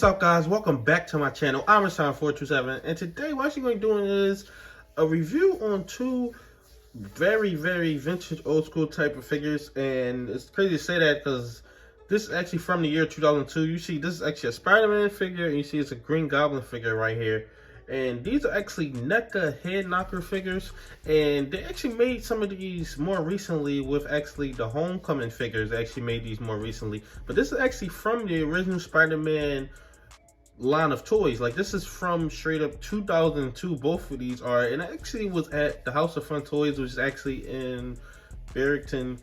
up, guys? Welcome back to my channel. I'm Rashawn427, and today what I'm actually going to be doing is a review on two very vintage old school type of figures. And it's crazy to say that because this is actually from the year 2002. You see, this is actually a Spider-Man figure, and you see it's a Green Goblin figure right here. And these are actually NECA head knocker figures, and they actually made some of these more recently with actually the Homecoming figures. They actually made these more recently, but this is actually from the original Spider-Man line of toys. Like, this is from straight up 2002. Both of these are, and it actually was at the House of Fun Toys, which is actually in Barrington,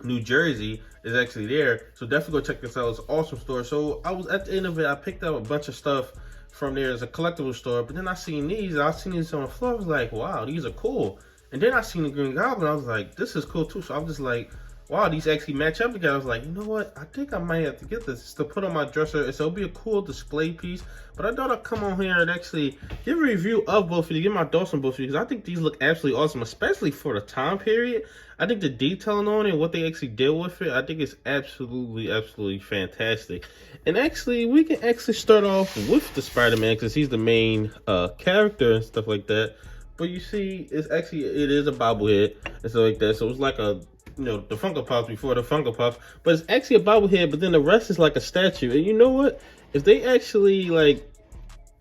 New Jersey. Is actually there, so definitely go check this out. It's an awesome store. So I was at the end of it, I picked up a bunch of stuff from there as a collectible store, but then I seen these on the floor. I was like, wow, these are cool. And then I seen the Green Goblin. I was like, this is cool too. So I was just like, wow, these actually match up together. I was like, you know what, I think I might have to get this just to put on my dresser. So it'll be a cool display piece. But I thought I'd come on here and actually give a review of both of these, give my thoughts on both of these, because I think these look absolutely awesome, especially for the time period. I think the detailing on it and what they actually did with it, I think it's absolutely fantastic. And actually, we can actually start off with the Spider-Man, because he's the main character and stuff like that. But you see, it is a bobblehead and stuff like that. So it's like a, you know, the Funko Pops before the Funko Pops, but it's actually a bobblehead, but then the rest is like a statue. And you know what? If they actually like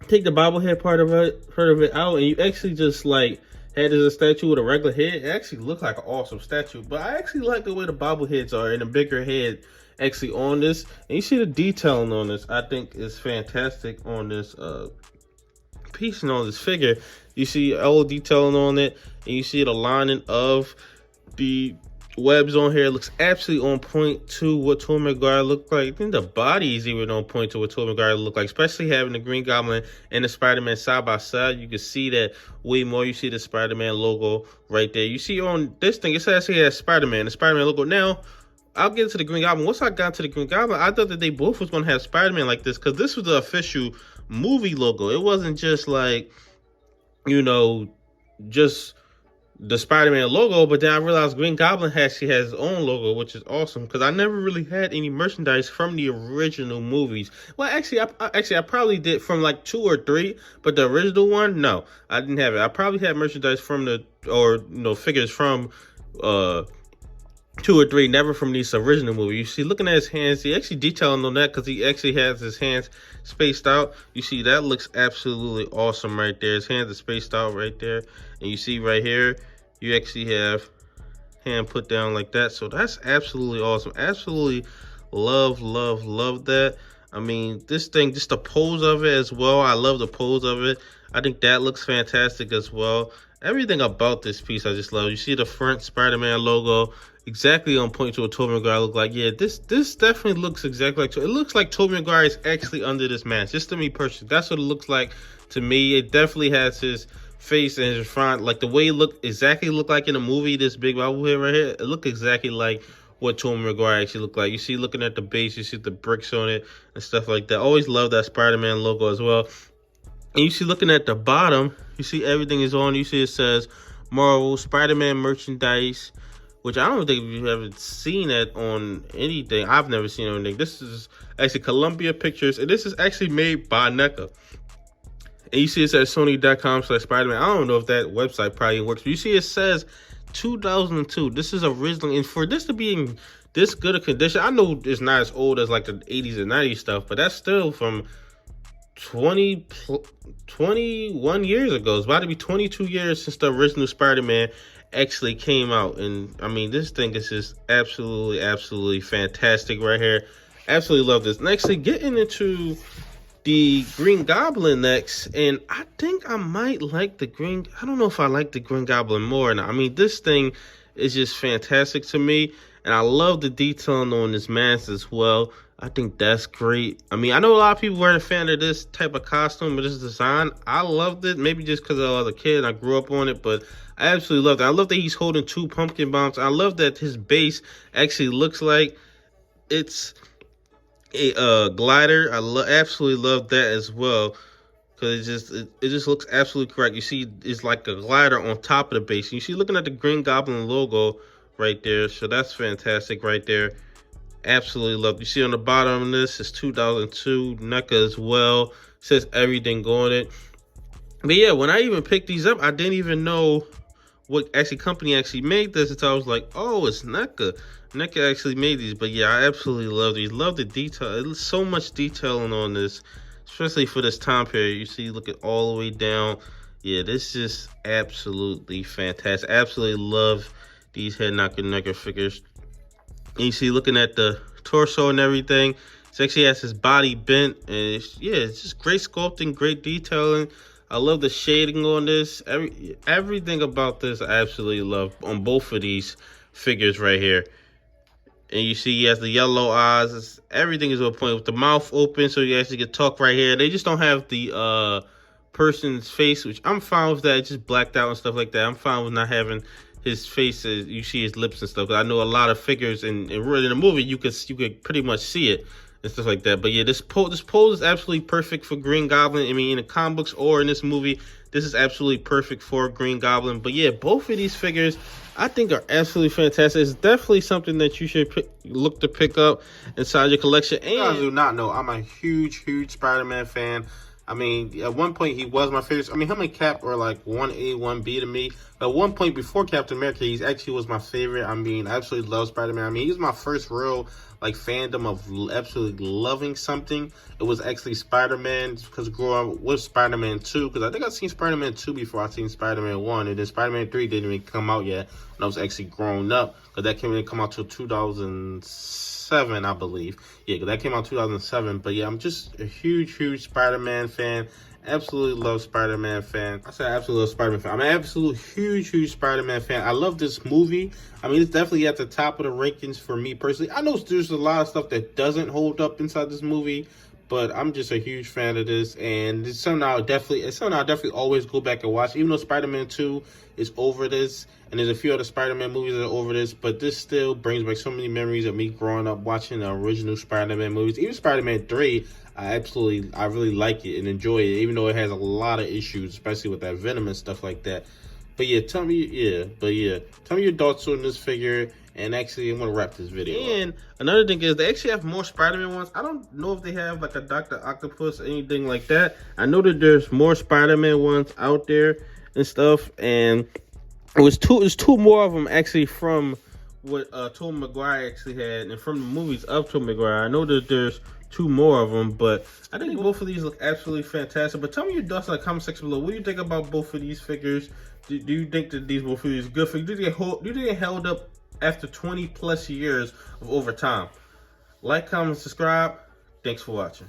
take the bobblehead part of it out, and you actually just like had it as a statue with a regular head, it actually looked like an awesome statue. But I actually like the way the bobbleheads are and the bigger head actually on this. And you see the detailing on this, I think is fantastic on this piece and on this figure. You see all the detailing on it, and you see the lining of the webs on here. It looks absolutely on point to what Tobey Maguire looked like. I think the body is even on point to what Tobey Maguire looked like, especially having the Green Goblin and the Spider-Man side by side. You can see that way more. You see the Spider-Man logo right there. You see on this thing, it actually has Spider-Man, the Spider-Man logo. Now, I'll get into the Green Goblin. Once I got to the Green Goblin, I thought that they both was going to have Spider-Man like this, because this was the official movie logo. It wasn't just like, you know, just the Spider-Man logo. But then I realized Green Goblin actually has his own logo, which is awesome, because I never really had any merchandise from the original movies. Well, actually, I probably did from like 2 or 3, but the original one, no, I didn't have it. I probably had merchandise from figures from 2 or 3, never from this original movie. You see, looking at his hands, he actually detailing on that because he actually has his hands spaced out. You see, that looks absolutely awesome right there. His hands are spaced out right there. And you see right here, you actually have hand put down like that. So that's absolutely awesome. Absolutely love that. I mean, this thing, just the pose of it as well. I love the pose of it. I think that looks fantastic as well. Everything about this piece I just love. You see the front Spider-Man logo, exactly on point to what Tobey Maguire looked like. Yeah, this definitely looks exactly like, it looks like Tobey Maguire is actually under this mask. Just to me personally, that's what it looks like to me. It definitely has his face and his front, like the way it looked like in the movie. This big bobblehead right here, it looked exactly like what Tobey Maguire actually looked like. You see, looking at the base, you see the bricks on it and stuff like that. Always love that Spider-Man logo as well. And you see, looking at the bottom, you see everything is on. You see it says Marvel Spider-Man merchandise, which I don't think you've ever seen it on anything. I've never seen it on anything. This is actually Columbia Pictures, and this is actually made by NECA. And you see it says Sony.com/Spider-Man. I don't know if that website probably works, but you see it says 2002. This is originally, and for this to be in this good a condition, I know it's not as old as like the 80s and 90s stuff, but that's still from 21 years ago. It's about to be 22 years since the original Spider-Man actually came out. And I mean, this thing is just absolutely fantastic right here. Absolutely love this. Next, getting into the Green Goblin next, and I think I might like the Green, I don't know if I like the Green Goblin more. Now, I mean, this thing is just fantastic to me, and I love the detailing on this mask as well. I think that's great. I mean, I know a lot of people weren't a fan of this type of costume, but this design, I loved it. Maybe just because I was a kid and I grew up on it, but I absolutely loved it. I love that he's holding 2 pumpkin bombs. I love that his base actually looks like it's a glider. I absolutely love that as well, because it just looks absolutely correct. You see, it's like a glider on top of the base. You see, looking at the Green Goblin logo right there, so that's fantastic right there. Absolutely love. You see on the bottom of this is 2002 NECA as well. It says everything on it. But yeah, when I even picked these up, I didn't even know what company actually made this until I was like, oh, it's NECA. NECA actually made these. But yeah, I absolutely love these. Love the detail. There's so much detailing on this, especially for this time period. You see, look at all the way down. Yeah, this is absolutely fantastic. Absolutely love these Head Knocker NECA figures. And you see, looking at the torso and everything, it actually has his body bent, and it's just great sculpting, great detailing. I love the shading on this. Everything about this I absolutely love on both of these figures right here. And you see he has the yellow eyes. Everything is on point with the mouth open, so you actually can talk right here. They just don't have the person's face, which I'm fine with that. It's just blacked out and stuff like that. I'm fine with not having his face. You see his lips and stuff. I know a lot of figures in the movie you could pretty much see it and stuff like that. But yeah, this pose is absolutely perfect for Green Goblin. I mean, in the comic books or in this movie, this is absolutely perfect for Green Goblin. But yeah, both of these figures I think are absolutely fantastic. It's definitely something that you should look to pick up inside your collection. And you guys do not know, I'm a huge Spider-Man fan. I mean, at one point, he was my favorite. I mean, him and Cap are like 1A, 1B to me. At one point, before Captain America, he actually was my favorite. I mean, I absolutely love Spider-Man. I mean, he's my first real, like, fandom of absolutely loving something. It was actually Spider-Man, because growing up with Spider-Man 2, because I think I've seen Spider-Man 2 before I've seen Spider-Man 1, and then Spider-Man 3 didn't even come out yet when I was actually grown up, because that didn't come out till 2007, I believe. Yeah, because that came out 2007. But yeah, I'm just a huge Spider-Man fan. Absolutely love Spider-Man fan. I said absolutely love Spider-Man fan. I'm an absolute huge Spider-Man fan. I love this movie. I mean, it's definitely at the top of the rankings for me personally. I know there's a lot of stuff that doesn't hold up inside this movie, but I'm just a huge fan of this, and it's something I'll definitely always go back and watch. Even though Spider-Man 2 is over this, and there's a few other Spider-Man movies that are over this, but this still brings back so many memories of me growing up watching the original Spider-Man movies. Even Spider-Man 3, I really like it and enjoy it, even though it has a lot of issues, especially with that Venom and stuff like that. But yeah, tell me your thoughts on this figure. And actually, I'm gonna wrap this video up. Another thing is they actually have more Spider-Man ones. I don't know if they have like a Dr. Octopus or anything like that. I know that there's more Spider-Man ones out there and stuff. And there's two more of them actually from what Tobey Maguire actually had, and from the movies of Tobey Maguire. I know that there's two more of them, but I think both of these look absolutely fantastic. But tell me your thoughts in the comment section below. What do you think about both of these figures? Do you think that both of these are good figures? Do they held up after 20+ years of overtime? Like, comment, subscribe. Thanks for watching.